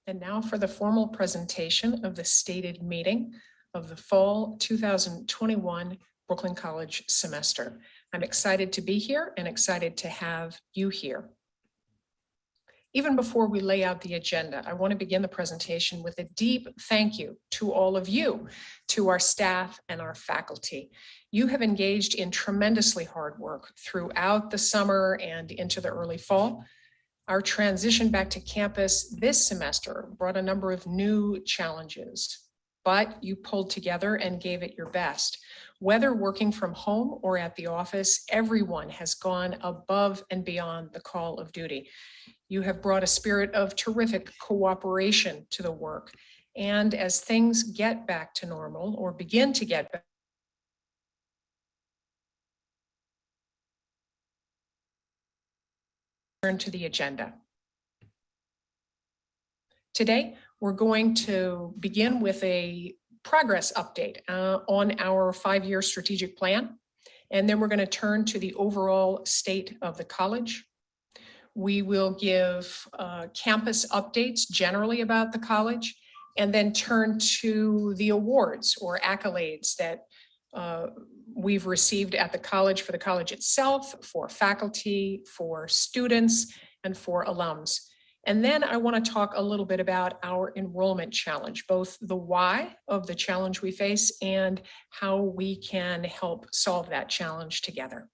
And now for the formal presentation of the stated meeting of the fall 2021 Brooklyn College semester. I'm excited to be here and excited to have you here. Even before we lay out the agenda, I want to begin the presentation with a deep thank you to all of you, to our staff and our faculty. You have engaged in tremendously hard work throughout the summer and into the early fall. Our transition back to campus this semester brought a number of new challenges, but you pulled together and gave it your best. Whether working from home or at the office, everyone has gone above and beyond the call of duty. You have brought a spirit of terrific cooperation to the work. And as things get back to normal or begin to get back, turn to the agenda. Today, we're going to begin with a progress update on our 5-year strategic plan. And then we're going to turn to the overall state of the college. We will give campus updates generally about the college, and then turn to the awards or accolades that we've received at the college for the college itself, for faculty, for students, and for alums. And then I want to talk a little bit about our enrollment challenge, both the why of the challenge we face and how we can help solve that challenge together.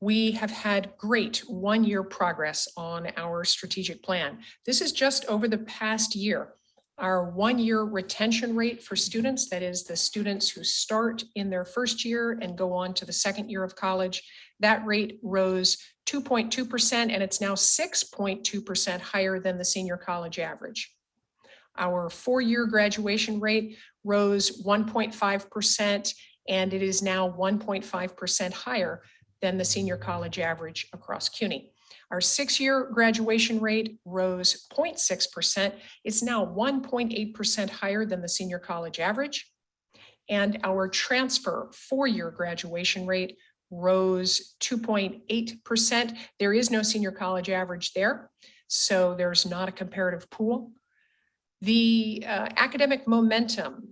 We have had great 1-year progress on our strategic plan. This is just over the past year. Our 1-year retention rate for students, that is the students who start in their first year and go on to the second year of college, that rate rose 2.2% and it's now 6.2% higher than the senior college average. Our 4-year graduation rate rose 1.5% and it is now 1.5% higher than the senior college average across CUNY. Our 6-year graduation rate rose 0.6%. It's now 1.8% higher than the senior college average. And our transfer 4-year graduation rate rose 2.8%. There is no senior college average there, so there's not a comparative pool. The academic momentum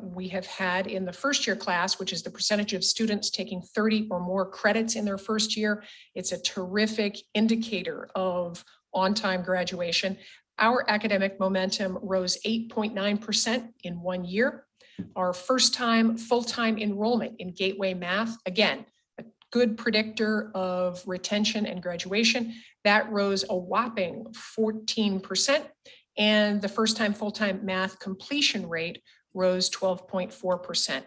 we have had in the first year class, which is the percentage of students taking 30 or more credits in their first year. It's a terrific indicator of on-time graduation. Our academic momentum rose 8.9% in 1 year. Our first time full-time enrollment in Gateway Math, again, a good predictor of retention and graduation, that rose a whopping 14%. And the first time full-time math completion rate rose 12.4%.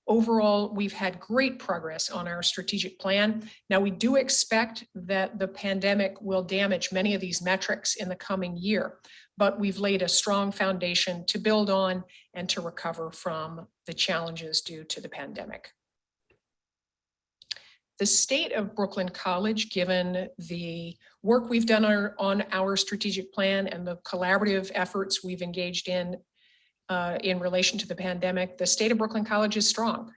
Overall, we've had great progress on our strategic plan. Now, we do expect that the pandemic will damage many of these metrics in the coming year, but we've laid a strong foundation to build on and to recover from the challenges due to the pandemic. The state of Brooklyn College, given the work we've done on our strategic plan and the collaborative efforts we've engaged in relation to the pandemic, the state of Brooklyn College is strong.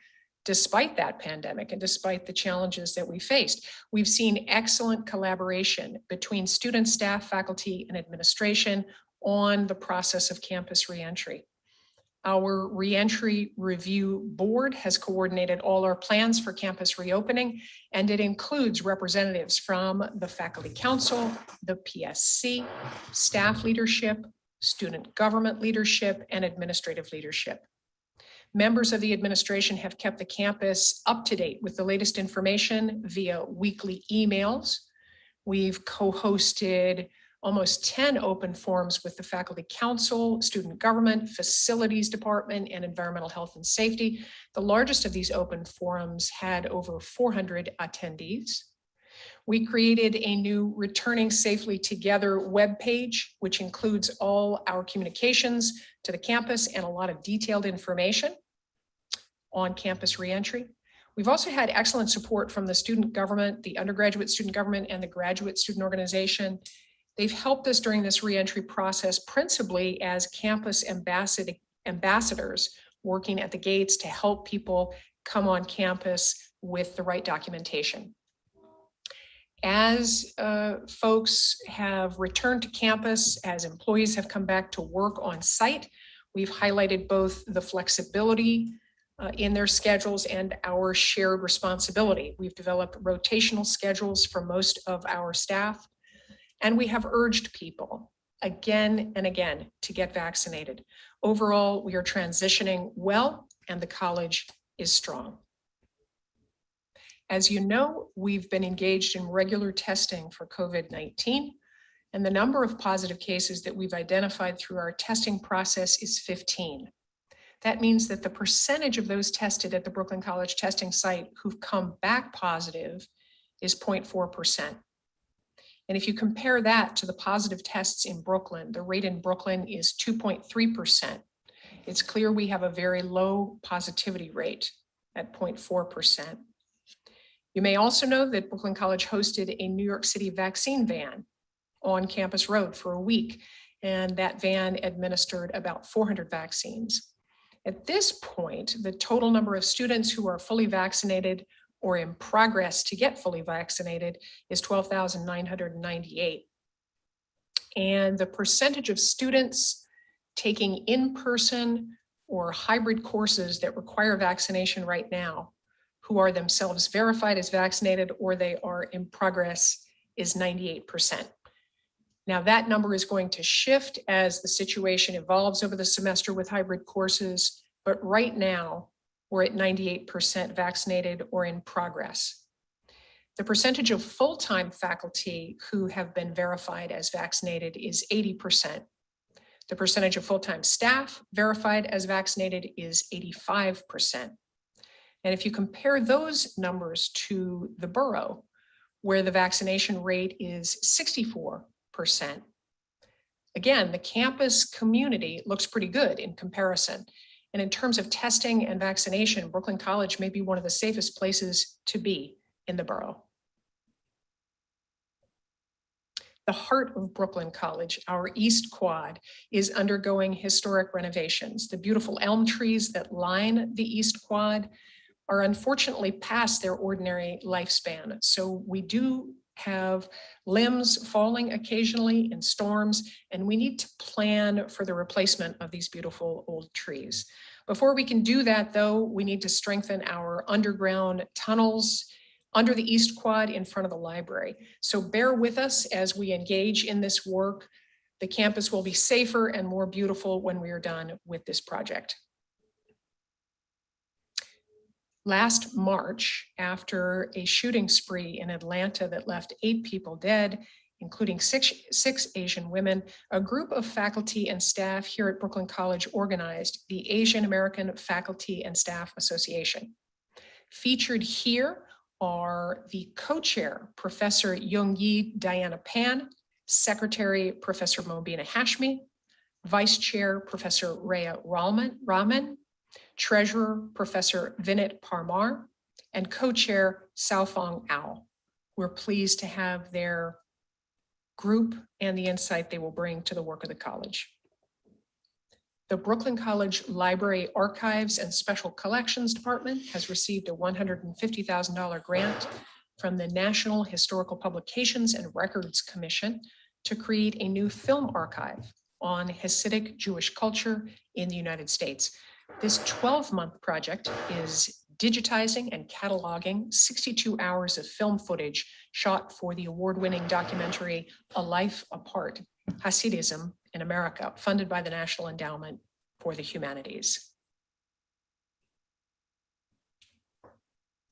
Despite that pandemic and despite the challenges that we faced, we've seen excellent collaboration between students, staff, faculty, and administration on the process of campus reentry. Our reentry review board has coordinated all our plans for campus reopening, and it includes representatives from the Faculty Council, the PSC, staff leadership, student government leadership, and administrative leadership. Members of the administration have kept the campus up to date with the latest information via weekly emails. We've co-hosted almost 10 open forums with the Faculty Council, Student Government, Facilities Department, and Environmental Health and Safety. The largest of these open forums had over 400 attendees. We created a new Returning Safely Together webpage, which includes all our communications to the campus and a lot of detailed information on campus reentry. We've also had excellent support from the student government, the undergraduate student government, and the graduate student organization. They've helped us during this reentry process, principally as campus ambassadors working at the gates to help people come on campus with the right documentation. As folks have returned to campus, as employees have come back to work on site, we've highlighted both the flexibility in their schedules and our shared responsibility. We've developed rotational schedules for most of our staff, and we have urged people again and again to get vaccinated. Overall, we are transitioning well, and the college is strong. As you know, we've been engaged in regular testing for COVID-19, and the number of positive cases that we've identified through our testing process is 15. That means that the percentage of those tested at the Brooklyn College testing site who've come back positive is 0.4%. And if you compare that to the positive tests in Brooklyn, the rate in Brooklyn is 2.3%. It's clear we have a very low positivity rate at 0.4%. You may also know that Brooklyn College hosted a New York City vaccine van on Campus Road for a week, and that van administered about 400 vaccines. At this point, the total number of students who are fully vaccinated or in progress to get fully vaccinated is 12,998. And the percentage of students taking in-person or hybrid courses that require vaccination right now, who are themselves verified as vaccinated or they are in progress, is 98%. Now that number is going to shift as the situation evolves over the semester with hybrid courses, but right now we're at 98% vaccinated or in progress. The percentage of full-time faculty who have been verified as vaccinated is 80%. The percentage of full-time staff verified as vaccinated is 85%. And if you compare those numbers to the borough, where the vaccination rate is 64%, again, the campus community looks pretty good in comparison. And in terms of testing and vaccination, Brooklyn College may be one of the safest places to be in the borough. The heart of Brooklyn College, our East Quad, is undergoing historic renovations. The beautiful elm trees that line the East Quad are unfortunately past their ordinary lifespan. So we do have limbs falling occasionally in storms, and we need to plan for the replacement of these beautiful old trees. Before we can do that, though, we need to strengthen our underground tunnels under the East Quad in front of the library. So bear with us as we engage in this work. The campus will be safer and more beautiful when we are done with this project. Last March, after a shooting spree in Atlanta that left 8 people dead, including six Asian women, a group of faculty and staff here at Brooklyn College organized the Asian American Faculty and Staff Association. Featured here are the co-chair, Professor Young-Yi Diana Pan, Secretary, Professor Mobina Hashmi, Vice Chair, Professor Rhea Rahman, Treasurer, Professor Vinit Parmar, and co-chair, Saofong Ao. We're pleased to have their group and the insight they will bring to the work of the college. The Brooklyn College Library Archives and Special Collections Department has received a $150,000 grant from the National Historical Publications and Records Commission to create a new film archive on Hasidic Jewish culture in the United States. This 12-month project is digitizing and cataloging 62 hours of film footage shot for the award-winning documentary A Life Apart, Hasidism in America, funded by the National Endowment for the Humanities.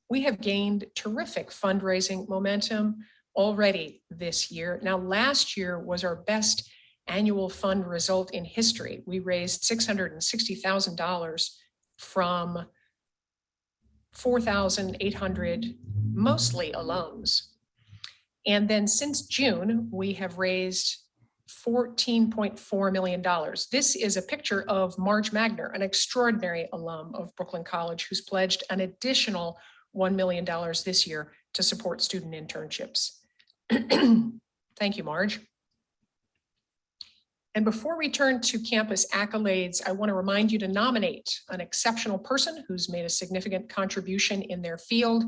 We have gained terrific fundraising momentum already this year. Now, last year was our best annual fund result in history. We raised $660,000 from 4,800, mostly alums. And then since June, we have raised $14.4 million. This is a picture of Marge Magner, an extraordinary alum of Brooklyn College, who's pledged an additional $1 million this year to support student internships. Thank you, Marge. And before we turn to campus accolades, I want to remind you to nominate an exceptional person who's made a significant contribution in their field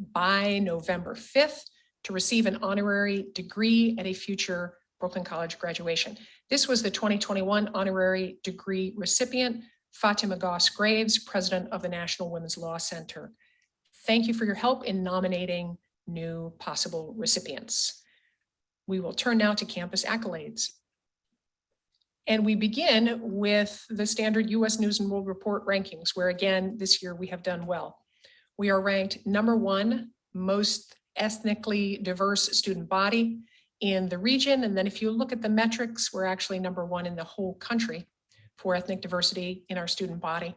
by November 5th to receive an honorary degree at a future Brooklyn College graduation. This was the 2021 honorary degree recipient, Fatima Goss Graves, president of the National Women's Law Center. Thank you for your help in nominating new possible recipients. We will turn now to campus accolades. And we begin with the standard US News and World Report rankings, where again, this year we have done well. We are ranked #1 most ethnically diverse student body in the region. And then if you look at the metrics, we're actually #1 in the whole country for ethnic diversity in our student body.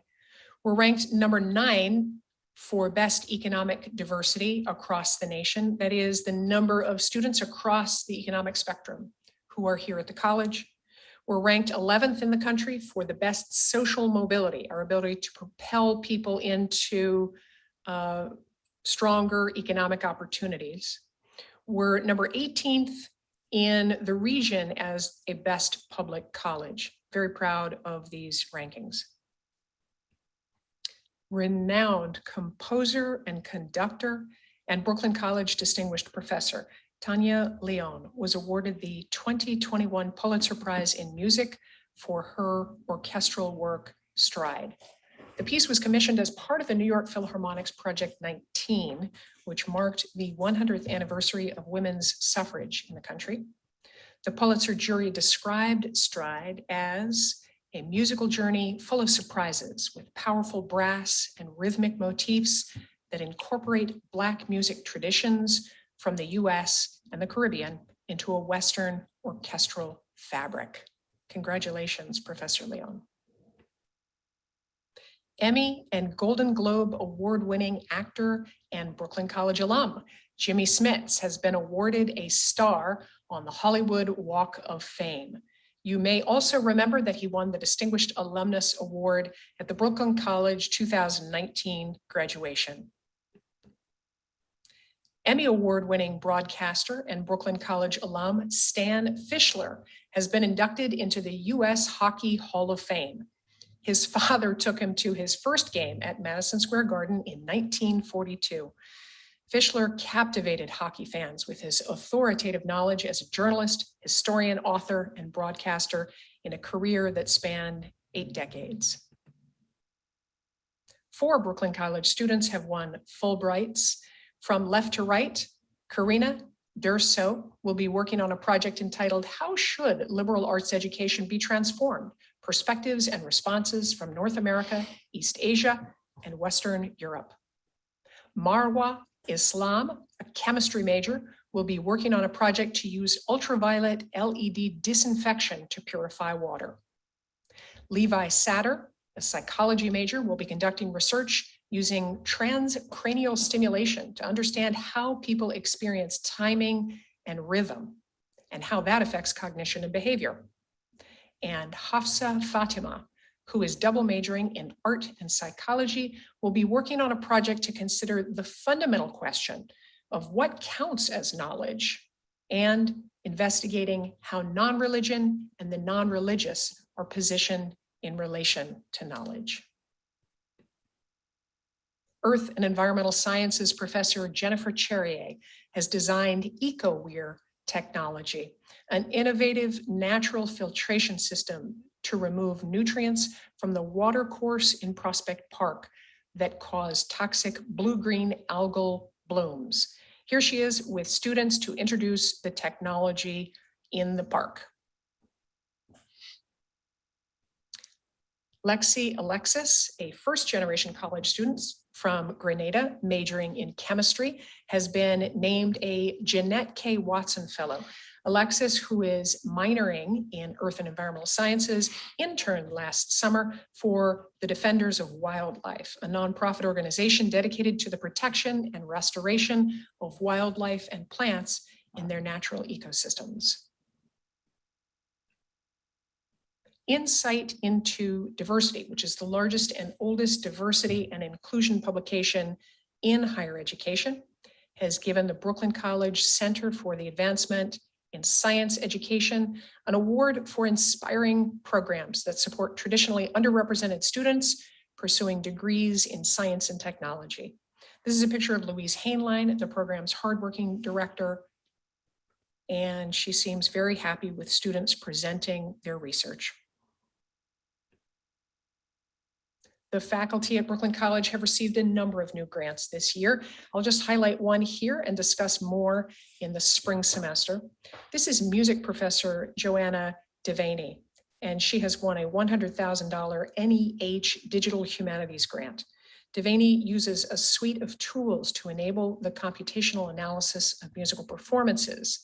We're ranked #9 for best economic diversity across the nation. That is the number of students across the economic spectrum who are here at the college. We're ranked 11th in the country for the best social mobility, our ability to propel people into stronger economic opportunities. We're #18th in the region as a best public college. Very proud of these rankings. Renowned composer and conductor and Brooklyn College Distinguished Professor, Tania Leon, was awarded the 2021 Pulitzer Prize in Music for her orchestral work, Stride. The piece was commissioned as part of the New York Philharmonic's Project 19, which marked the 100th anniversary of women's suffrage in the country. The Pulitzer jury described Stride as a musical journey full of surprises with powerful brass and rhythmic motifs that incorporate Black music traditions from the US and the Caribbean into a Western orchestral fabric. Congratulations, Professor Leon. Emmy and Golden Globe award-winning actor and Brooklyn College alum, Jimmy Smits, has been awarded a star on the Hollywood Walk of Fame. You may also remember that he won the Distinguished Alumnus Award at the Brooklyn College 2019 graduation. Emmy Award-winning broadcaster and Brooklyn College alum Stan Fischler has been inducted into the U.S. Hockey Hall of Fame. His father took him to his first game at Madison Square Garden in 1942. Fischler captivated hockey fans with his authoritative knowledge as a journalist, historian, author, and broadcaster in a career that spanned 8 decades. 4 Brooklyn College students have won Fulbrights. From left to right, Karina Durso will be working on a project entitled How Should Liberal Arts Education Be Transformed? Perspectives and Responses from North America, East Asia, and Western Europe. Marwa Islam, a chemistry major, will be working on a project to use ultraviolet LED disinfection to purify water. Levi Satter, a psychology major, will be conducting research using transcranial stimulation to understand how people experience timing and rhythm and how that affects cognition and behavior. And Hafsa Fatima, who is double majoring in art and psychology, will be working on a project to consider the fundamental question of what counts as knowledge and investigating how non-religion and the non-religious are positioned in relation to knowledge. Earth and Environmental Sciences professor Jennifer Cherrier has designed EcoWeir technology, an innovative natural filtration system to remove nutrients from the water course in Prospect Park that cause toxic blue-green algal blooms. Here she is with students to introduce the technology in the park. Lexi Alexis, a first-generation college student from Grenada majoring in chemistry, has been named a Jeanette K. Watson Fellow. Alexis, who is minoring in Earth and Environmental Sciences, interned last summer for the Defenders of Wildlife, a nonprofit organization dedicated to the protection and restoration of wildlife and plants in their natural ecosystems. Insight into Diversity, which is the largest and oldest diversity and inclusion publication in higher education, has given the Brooklyn College Center for the Advancement in Science Education an award for inspiring programs that support traditionally underrepresented students pursuing degrees in science and technology. This is a picture of Louise Hainline, the program's hardworking director, and she seems very happy with students presenting their research. The faculty at Brooklyn College have received a number of new grants this year. I'll just highlight one here and discuss more in the spring semester. This is music professor Joanna Devaney, and she has won a $100,000 NEH Digital Humanities grant. Devaney uses a suite of tools to enable the computational analysis of musical performances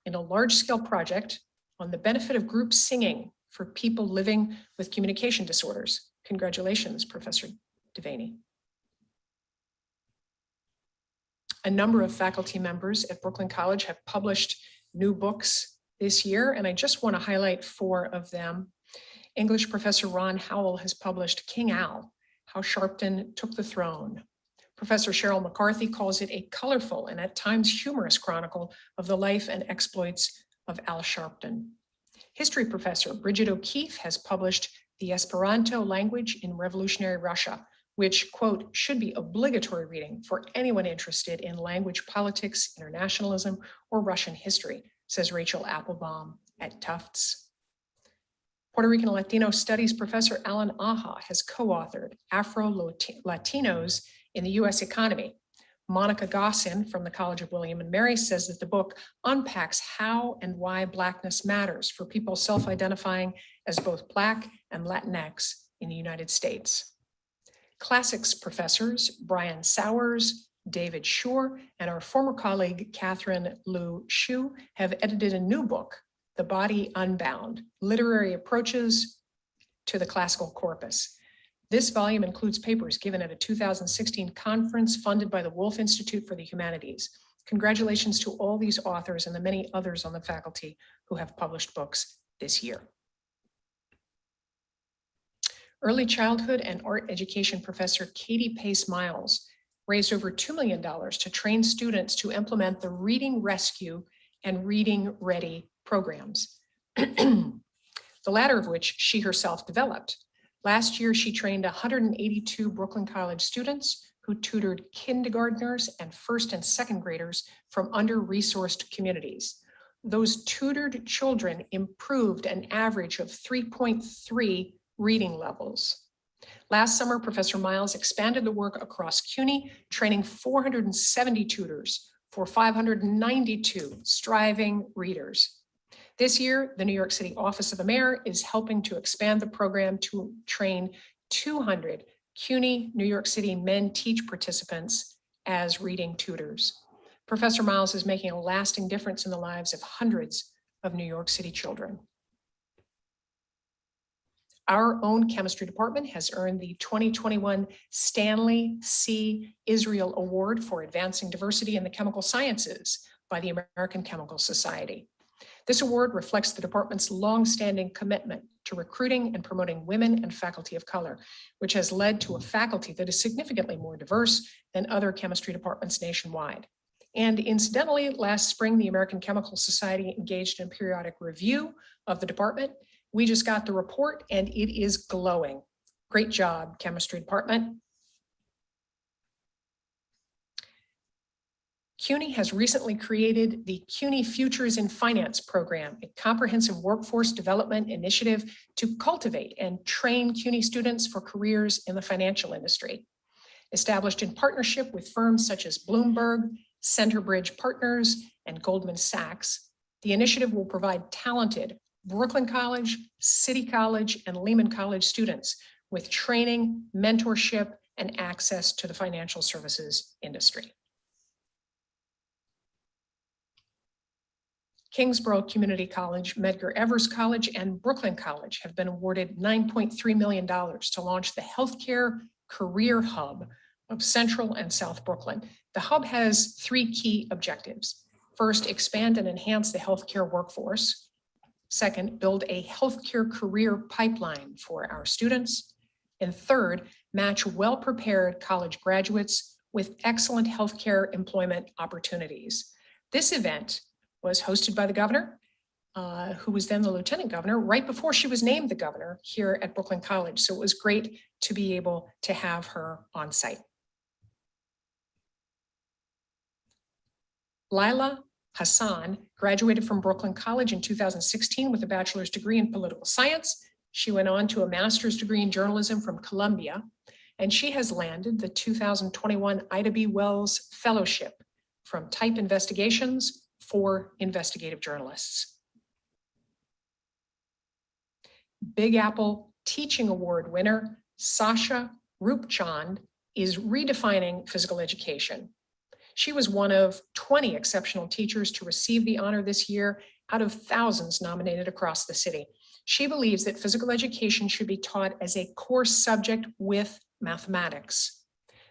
in a large-scale project on the benefit of group singing for people living with communication disorders. Congratulations, Professor Devaney. A number of faculty members at Brooklyn College have published new books this year, and I just want to highlight 4 of them. English professor Ron Howell has published King Al, How Sharpton Took the Throne. Professor Cheryl McCarthy calls it a colorful and at times humorous chronicle of the life and exploits of Al Sharpton. History professor Bridget O'Keefe has published The Esperanto Language in Revolutionary Russia, which, quote, should be obligatory reading for anyone interested in language politics, internationalism, or Russian history, says Rachel Applebaum at Tufts. Puerto Rican and Latino Studies professor Alan Aja has co-authored Afro-Latinos in the U.S. Economy. Monica Gossin from the College of William and Mary says that the book unpacks how and why Blackness matters for people self-identifying as both Black and Latinx in the United States. Classics professors Brian Sowers, David Shore, and our former colleague Catherine Liu Shu have edited a new book, The Body Unbound, Literary Approaches to the Classical Corpus. This volume includes papers given at a 2016 conference funded by the Wolf Institute for the Humanities. Congratulations to all these authors and the many others on the faculty who have published books this year. Early childhood and art education professor Katie Pace Miles raised over $2 million to train students to implement the Reading Rescue and Reading Ready programs, the latter of which she herself developed. Last year, she trained 182 Brooklyn College students who tutored kindergartners and first and second graders from under-resourced communities. Those tutored children improved an average of 3.3 reading levels. Last summer, Professor Miles expanded the work across CUNY, training 470 tutors for 592 striving readers. This year, the New York City Office of the Mayor is helping to expand the program to train 200 CUNY New York City Men Teach participants as reading tutors. Professor Miles is making a lasting difference in the lives of hundreds of New York City children. Our own chemistry department has earned the 2021 Stanley C. Israel Award for Advancing Diversity in the Chemical Sciences by the American Chemical Society. This award reflects the department's longstanding commitment to recruiting and promoting women and faculty of color, which has led to a faculty that is significantly more diverse than other chemistry departments nationwide. And incidentally, last spring, the American Chemical Society engaged in a periodic review of the department. We just got the report and it is glowing. Great job, chemistry department. CUNY has recently created the CUNY Futures in Finance program, a comprehensive workforce development initiative to cultivate and train CUNY students for careers in the financial industry. Established in partnership with firms such as Bloomberg, Centerbridge Partners, and Goldman Sachs, the initiative will provide talented Brooklyn College, City College, and Lehman College students with training, mentorship, and access to the financial services industry. Kingsborough Community College, Medgar Evers College, and Brooklyn College have been awarded $9.3 million to launch the Healthcare Career Hub of Central and South Brooklyn. The hub has 3 key objectives. First, expand and enhance the healthcare workforce. Second, build a healthcare career pipeline for our students. And third, match well-prepared college graduates with excellent healthcare employment opportunities. This event was hosted by the governor, who was then the lieutenant governor, right before she was named the governor here at Brooklyn College. So it was great to be able to have her on site. Lila Hassan graduated from Brooklyn College in 2016 with a bachelor's degree in political science. She went on to a master's degree in journalism from Columbia, and she has landed the 2021 Ida B. Wells Fellowship from Type Investigations for investigative journalists. Big Apple Teaching Award winner Sasha Roopchand is redefining physical education. She was one of 20 exceptional teachers to receive the honor this year out of thousands nominated across the city. She believes that physical education should be taught as a core subject with mathematics.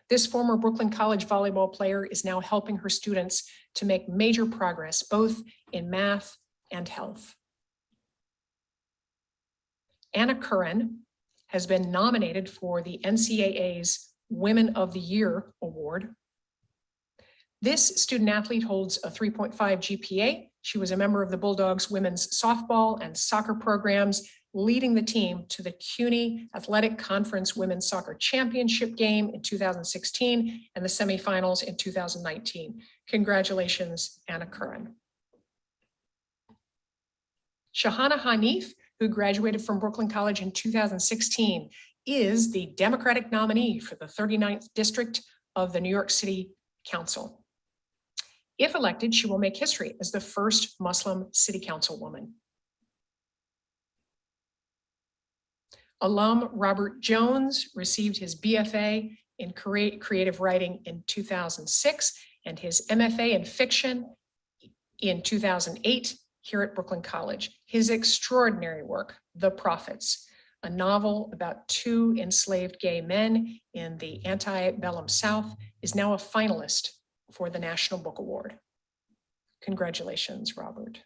This former Brooklyn College volleyball player is now helping her students to make major progress, both in math and health. Anna Curran has been nominated for the NCAA's Women of the Year Award. This student athlete holds a 3.5 GPA. She was a member of the Bulldogs women's softball and soccer programs, leading the team to the CUNY Athletic Conference Women's Soccer Championship game in 2016 and the semifinals in 2019. Congratulations, Anna Curran. Shahana Hanif, who graduated from Brooklyn College in 2016, is the Democratic nominee for the 39th District of the New York City Council. If elected, she will make history as the first Muslim city councilwoman. Alum Robert Jones received his BFA in creative writing in 2006 and his MFA in fiction in 2008 here at Brooklyn College. His extraordinary work, The Prophets, a novel about two enslaved gay men in the antebellum South, is now a finalist for the National Book Award. Congratulations, Robert.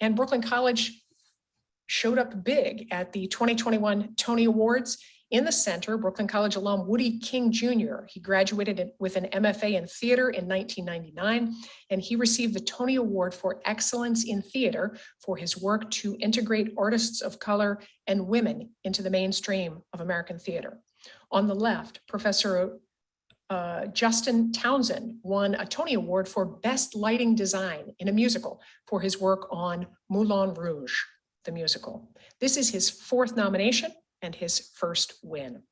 And Brooklyn College showed up big at the 2021 Tony Awards. In the center, Brooklyn College alum Woody King Jr. He graduated with an MFA in theater in 1999, and he received the Tony Award for Excellence in Theater for his work to integrate artists of color and women into the mainstream of American theater. On the left, Professor Justin Townsend won a Tony Award for Best Lighting Design in a musical for his work on Moulin Rouge, the musical. This is his fourth nomination and his first win.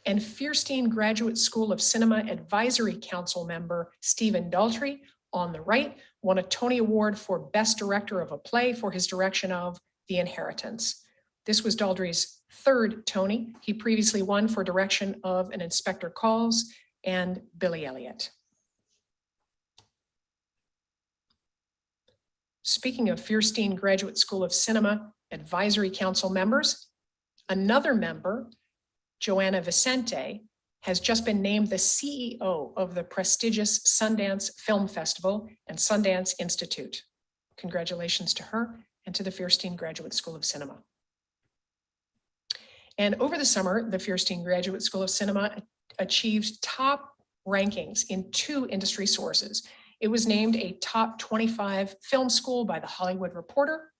And Fierstein Graduate School of Cinema Advisory Council member Stephen Daltrey, on the right, won a Tony Award for Best Director of a Play for his direction of The Inheritance. This was Daltrey's third Tony. He previously won for direction of An Inspector Calls and Billy Elliot. Speaking of Fierstein Graduate School of Cinema Advisory Council members, another member, Joanna Vicente, has just been named the CEO of the prestigious Sundance Film Festival and Sundance Institute. Congratulations to her and to the Fierstein Graduate School of Cinema. And over the summer, the Fierstein Graduate School of Cinema achieved top rankings in 2 industry sources. It was named a top 25 film school by The Hollywood Reporter,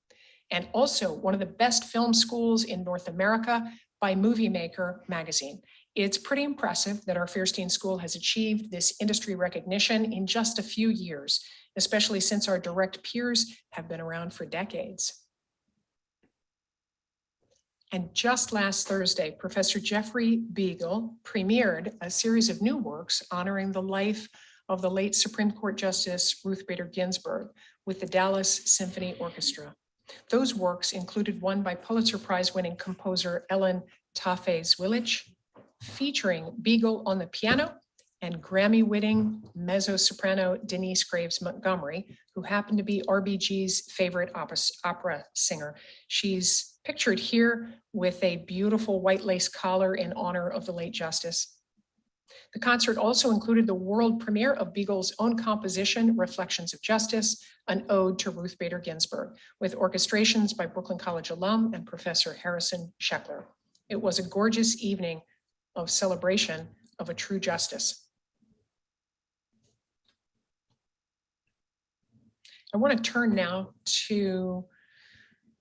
and also one of the best film schools in North America by Movie Maker magazine. It's pretty impressive that our Fierstein School has achieved this industry recognition in just a few years, especially since our direct peers have been around for decades. And just last Thursday, Professor Jeffrey Biegel premiered a series of new works honoring the life of the late Supreme Court Justice Ruth Bader Ginsburg with the Dallas Symphony Orchestra. Those works included one by Pulitzer Prize-winning composer Ellen Taffe-Zwilich, featuring Biegel on the piano and Grammy-winning mezzo-soprano Denise Graves Montgomery, who happened to be RBG's favorite opera singer. She's pictured here with a beautiful white lace collar in honor of the late justice. The concert also included the world premiere of Biegel's own composition, Reflections of Justice, an ode to Ruth Bader Ginsburg, with orchestrations by Brooklyn College alum and Professor Harrison Scheckler. It was a gorgeous evening of celebration of a true justice. I want to turn now to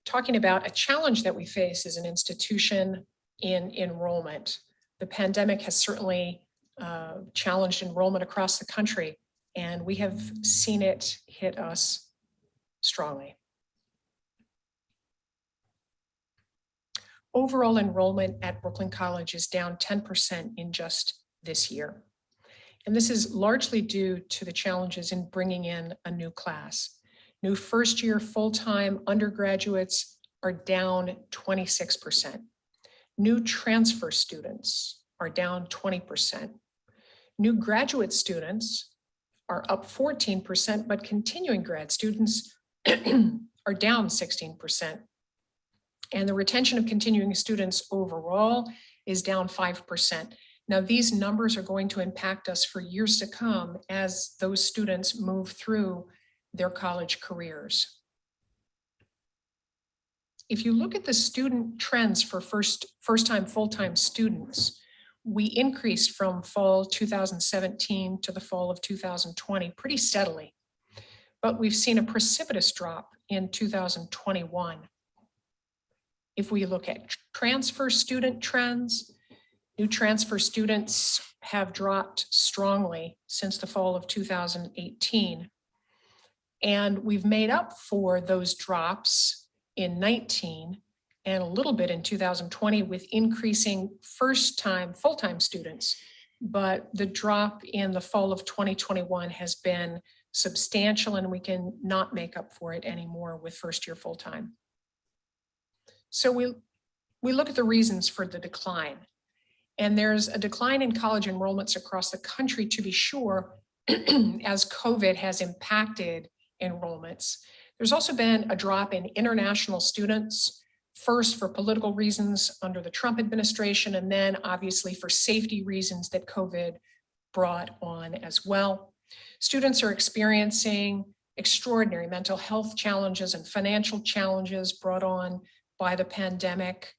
talking about a challenge that we face as an institution in enrollment. The pandemic has certainly challenged enrollment across the country, and we have seen it hit us strongly. Overall enrollment at Brooklyn College is down 10% in just this year. And this is largely due to the challenges in bringing in a new class. New first-year full-time undergraduates are down 26%. New transfer students are down 20%. New graduate students are up 14%, but continuing grad students are down 16%. And the retention of continuing students overall is down 5%. Now, these numbers are going to impact us for years to come as those students move through their college careers. If you look at the student trends for first-time full-time students, we increased from fall 2017 to the fall of 2020 pretty steadily, but we've seen a precipitous drop in 2021. If we look at transfer student trends, new transfer students have dropped strongly since the fall of 2018. And we've made up for those drops in 19 and a little bit in 2020 with increasing first-time full-time students. But the drop in the fall of 2021 has been substantial, and we can not make up for it anymore with first-year full-time. So we look at the reasons for the decline. And there's a decline in college enrollments across the country, to be sure, as COVID has impacted enrollments. There's also been a drop in international students, first for political reasons under the Trump administration, and then obviously for safety reasons that COVID brought on as well. Students are experiencing extraordinary mental health challenges and financial challenges brought on by the pandemic.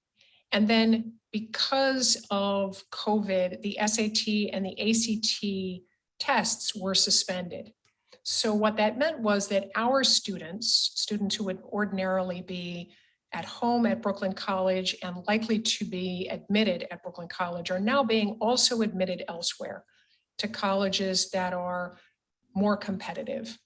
And then because of COVID, the SAT and the ACT tests were suspended. So what that meant was that our students who would ordinarily be at home at Brooklyn College and likely to be admitted at Brooklyn College are now being also admitted elsewhere to colleges that are more competitive.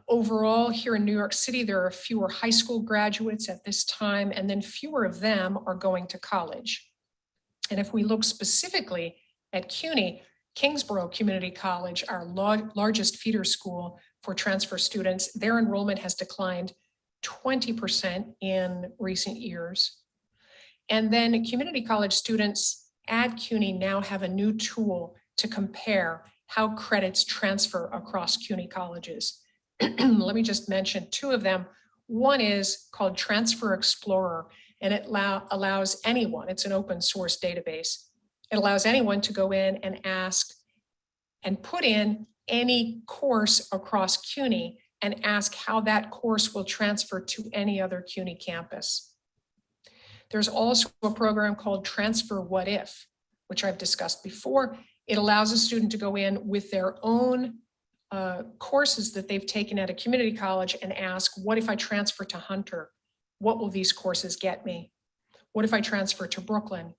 Overall, here in New York City, there are fewer high school graduates at this time, and then fewer of them are going to college. And if we look specifically at CUNY, Kingsborough Community College, our largest feeder school for transfer students, their enrollment has declined 20% in recent years. And then community college students at CUNY now have a new tool to compare how credits transfer across CUNY colleges. Let me just mention two of them. One is called Transfer Explorer, and it allows anyone, it's an open source database. It allows anyone to go in and ask and put in any course across CUNY and ask how that course will transfer to any other CUNY campus. There's also a program called Transfer What If, which I've discussed before. It allows a student to go in with their own courses that they've taken at a community college and ask, what if I transfer to Hunter? What will these courses get me? What if I transfer to Brooklyn?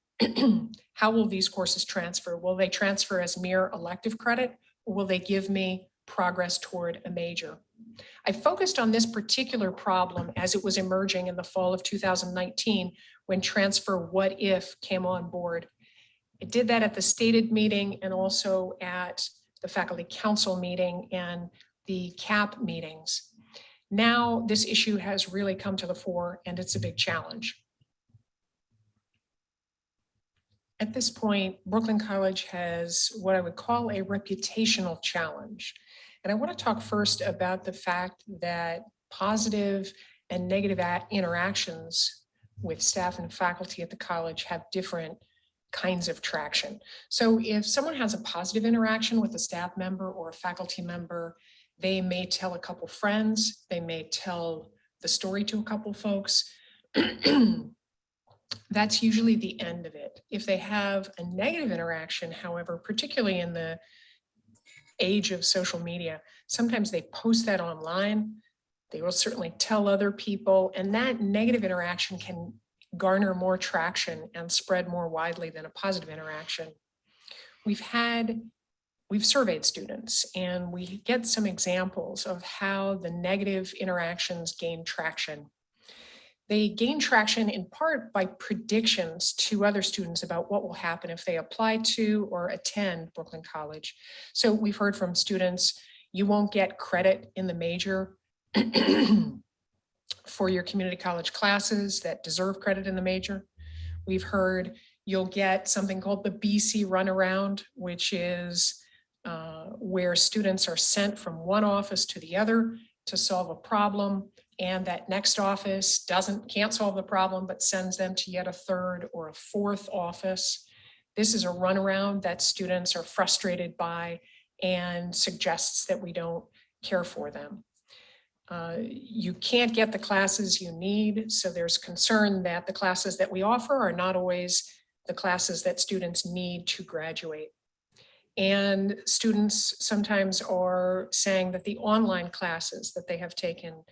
How will these courses transfer? Will they transfer as mere elective credit, or will they give me progress toward a major? I focused on this particular problem as it was emerging in the fall of 2019 when Transfer What If came on board. I did that at the stated meeting and also at the faculty council meeting and the CAP meetings. Now this issue has really come to the fore, and it's a big challenge. At this point, Brooklyn College has what I would call a reputational challenge. And I want to talk first about the fact that positive and negative interactions with staff and faculty at the college have different kinds of traction. So if someone has a positive interaction with a staff member or a faculty member, they may tell a couple friends, they may tell the story to a couple folks. That's usually the end of it. If they have a negative interaction, however, particularly in the age of social media, sometimes they post that online. They will certainly tell other people, and that negative interaction can garner more traction and spread more widely than a positive interaction. We've had we've surveyed students and we get some examples of how the negative interactions gain traction. They gain traction in part by predictions to other students about what will happen if they apply to or attend Brooklyn College. So we've heard from students, you won't get credit in the major for your community college classes that deserve credit in the major. We've heard you'll get something called the BC runaround, which is where students are sent from one office to the other to solve a problem, and that next office can't solve the problem, but sends them to yet a third or a fourth office. This is a runaround that students are frustrated by and suggests that we don't care for them. You can't get the classes you need, so there's concern that the classes that we offer are not always the classes that students need to graduate. And students sometimes are saying that the online classes that they have taken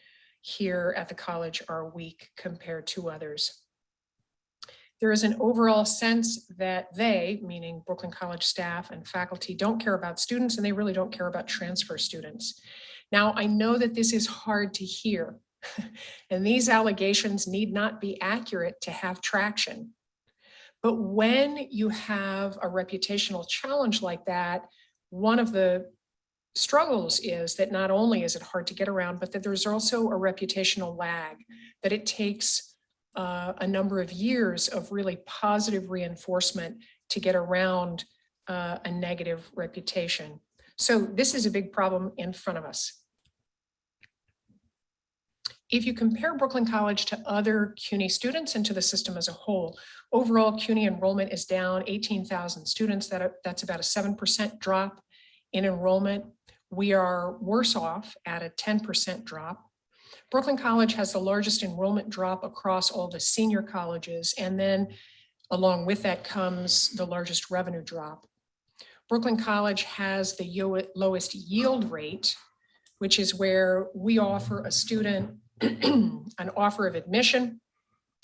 here at the college are weak compared to others. There is an overall sense that they, meaning Brooklyn College staff and faculty, don't care about students, and they really don't care about transfer students. Now, I know that this is hard to hear, and these allegations need not be accurate to have traction. But when you have a reputational challenge like that, one of the struggles is that not only is it hard to get around, but that there's also a reputational lag, that it takes a number of years of really positive reinforcement to get around a negative reputation. So this is a big problem in front of us. If you compare Brooklyn College to other CUNY students and to the system as a whole, overall CUNY enrollment is down 18,000 students. That's about a 7% drop in enrollment. We are worse off at a 10% drop. Brooklyn College has the largest enrollment drop across all the senior colleges, and then along with that comes the largest revenue drop. Brooklyn College has the lowest yield rate, which is where we offer a student an offer of admission,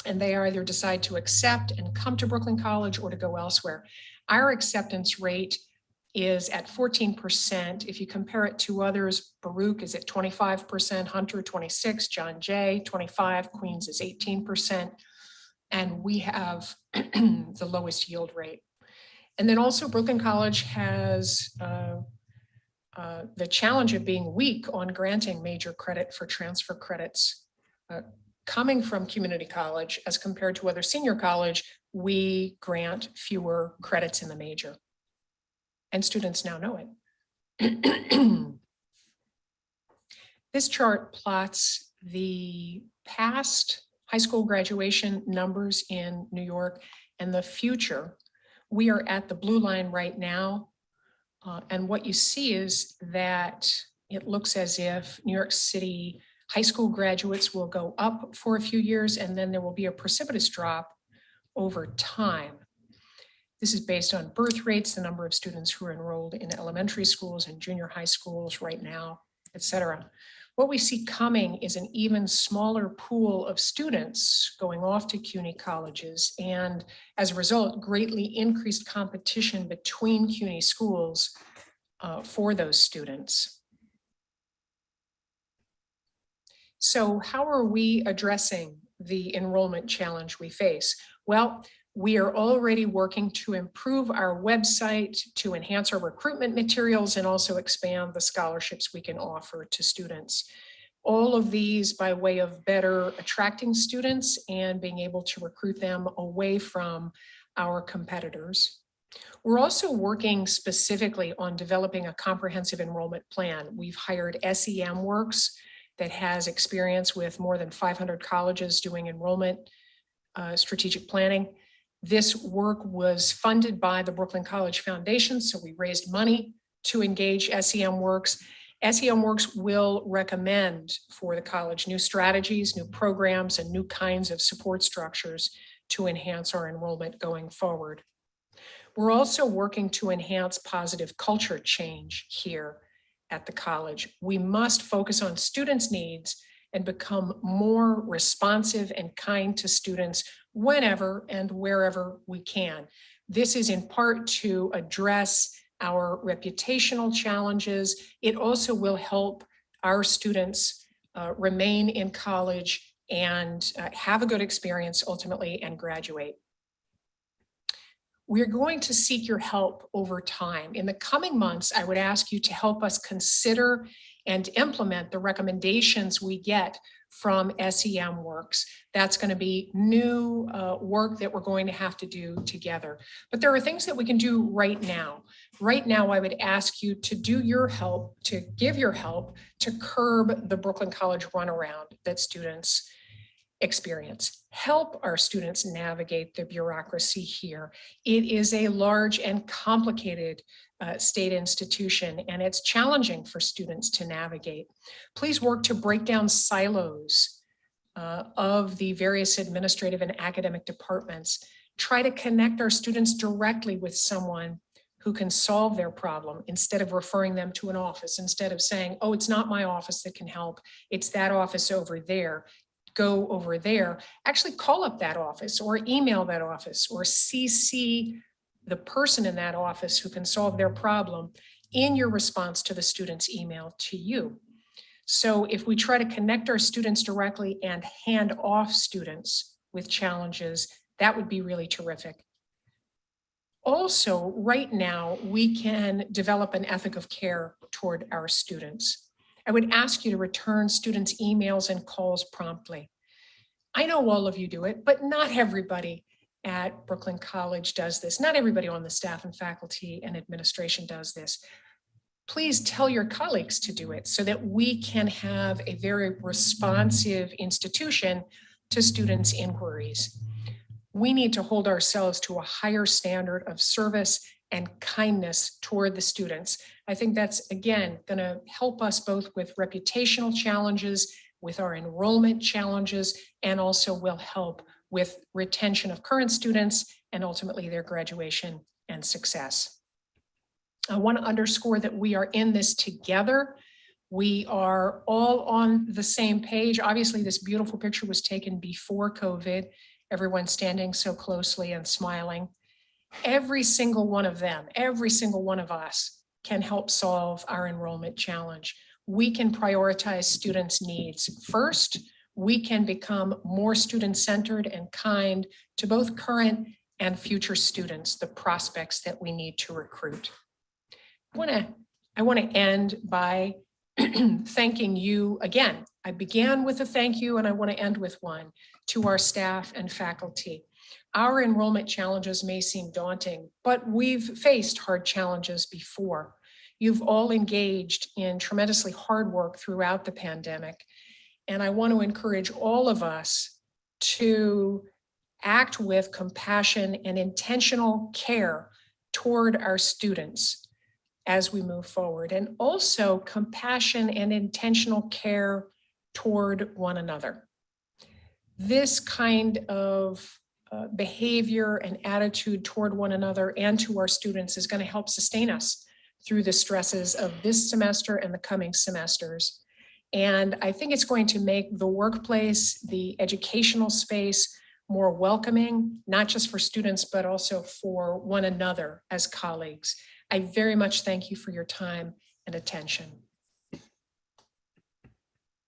and they either decide to accept and come to Brooklyn College or to go elsewhere. Our acceptance rate is at 14%. If you compare it to others, Baruch is at 25%, Hunter 26%, John Jay 25%, Queens is 18%, and we have the lowest yield rate. And then also Brooklyn College has the challenge of being weak on granting major credit for transfer credits. Coming from community college as compared to other senior college, we grant fewer credits in the major. And students now know it. This chart plots the past high school graduation numbers in New York and the future. We are at the blue line right now. And what you see is that it looks as if New York City high school graduates will go up for a few years, and then there will be a precipitous drop over time. This is based on birth rates, the number of students who are enrolled in elementary schools and junior high schools right now, et cetera. What we see coming is an even smaller pool of students going off to CUNY colleges, and as a result, greatly increased competition between CUNY schools for those students. So how are we addressing the enrollment challenge we face? Well, we are already working to improve our website, to enhance our recruitment materials, and also expand the scholarships we can offer to students. All of these by way of better attracting students and being able to recruit them away from our competitors. We're also working specifically on developing a comprehensive enrollment plan. We've hired SEM Works that has experience with more than 500 colleges doing enrollment strategic planning. This work was funded by the Brooklyn College Foundation, so we raised money to engage SEM Works. SEM Works will recommend for the college new strategies, new programs, and new kinds of support structures to enhance our enrollment going forward. We're also working to enhance positive culture change here at the college. We must focus on students' needs and become more responsive and kind to students whenever and wherever we can. This is in part to address our reputational challenges. It also will help our students remain in college and have a good experience ultimately and graduate. We're going to seek your help over time. In the coming months, I would ask you to help us consider and implement the recommendations we get from SEM Works. That's going to be new work that we're going to have to do together. But there are things that we can do right now. Right now, I would ask you to do your help, to give your help to curb the Brooklyn College runaround that students experience. Help our students navigate the bureaucracy here. It is a large and complicated state institution, and it's challenging for students to navigate. Please work to break down silos of the various administrative and academic departments. Try to connect our students directly with someone who can solve their problem instead of referring them to an office, instead of saying, oh, it's not my office that can help, it's that office over there. Go over there. Actually call up that office or email that office or CC the person in that office who can solve their problem in your response to the student's email to you. So if we try to connect our students directly and hand off students with challenges, that would be really terrific. Also, right now, we can develop an ethic of care toward our students. I would ask you to return students' emails and calls promptly. I know all of you do it, but not everybody at Brooklyn College does this. Not everybody on the staff and faculty and administration does this. Please tell your colleagues to do it so that we can have a very responsive institution to students' inquiries. We need to hold ourselves to a higher standard of service and kindness toward the students. I think that's, again, going to help us both with reputational challenges, with our enrollment challenges, and also will help with retention of current students and ultimately their graduation and success. I want to underscore that we are in this together. We are all on the same page. Obviously, this beautiful picture was taken before COVID, everyone standing so closely and smiling. Every single one of them, every single one of us can help solve our enrollment challenge. We can prioritize students' needs first. We can become more student-centered and kind to both current and future students, the prospects that we need to recruit. I want to end by thanking you again. I began with a thank you and I want to end with one to our staff and faculty. Our enrollment challenges may seem daunting, but we've faced hard challenges before. You've all engaged in tremendously hard work throughout the pandemic. And I want to encourage all of us to act with compassion and intentional care toward our students as we move forward, and also compassion and intentional care toward one another. This kind of behavior and attitude toward one another and to our students is going to help sustain us through the stresses of this semester and the coming semesters. And I think it's going to make the workplace, the educational space, more welcoming, not just for students, but also for one another as colleagues. I very much thank you for your time and attention.